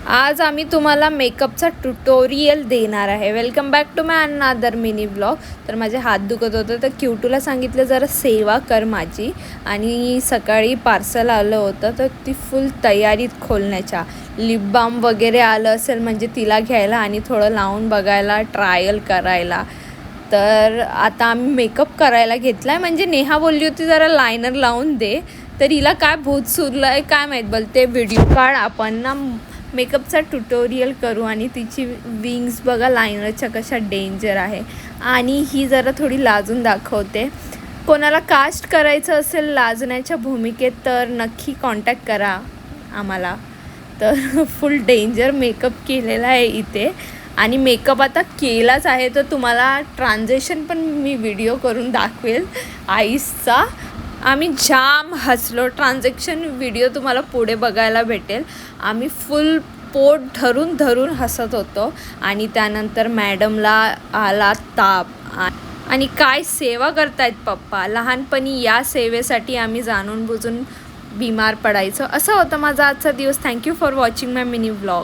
आज आम्ही तुम्हाला मेकअपचा ट्युटोरियल देणार आहे. Welcome back to my another mini blog. तर माझे हात दुखत होतं तर क्यूटूला सांगितलं जरा सेवा कर माझी, आणि सकाळी पार्सल आलं होतं तर ती फुल तयारीत खोलण्याच्या. लिप बाम वगैरे आलं असेल म्हणजे तिला घ्यायला आणि थोडं लावून बघायला, ट्रायल करायला. तर आता आम्ही मेकअप करायला घेतला आहे. म्हणजे नेहा बोलली होती जरा लायनर लावून दे, तर हिला काय भूत सुरलं आहे काय माहीत. बोलते व्हिडिओ काढ, आपण ना मेकअपचा ट्युटोरियल करू. आणि तिची विंग्स बघा लायनरच्या कशा डेंजर आहे. आणि ही जरा थोडी लाजून दाखवते. कोणाला कास्ट करायचं असेल लाजण्याच्या भूमिकेत तर नक्की कॉन्टॅक्ट करा आम्हाला. तर फुल डेंजर मेकअप केलेला आहे इथे. आणि मेकअप आता केलाच आहे तर तुम्हाला ट्रान्झॅक्शन पण मी व्हिडिओ करून दाखवेल आईसचा. आम्ही जाम हसलो. ट्रान्झॅक्शन व्हिडिओ तुम्हाला पुढे बघायला भेटेल. आम्ही फुल पोट धरून धरून हसत होतो. आणि त्यानंतर मॅडमला आला ताप. आणि काय सेवा करतायत पप्पा. लहानपणी या सेवेसाठी आम्ही जाणून बुजून बिमार पडायचो. असा होता माझा आजचा दिवस. Thank you for watching my mini vlog.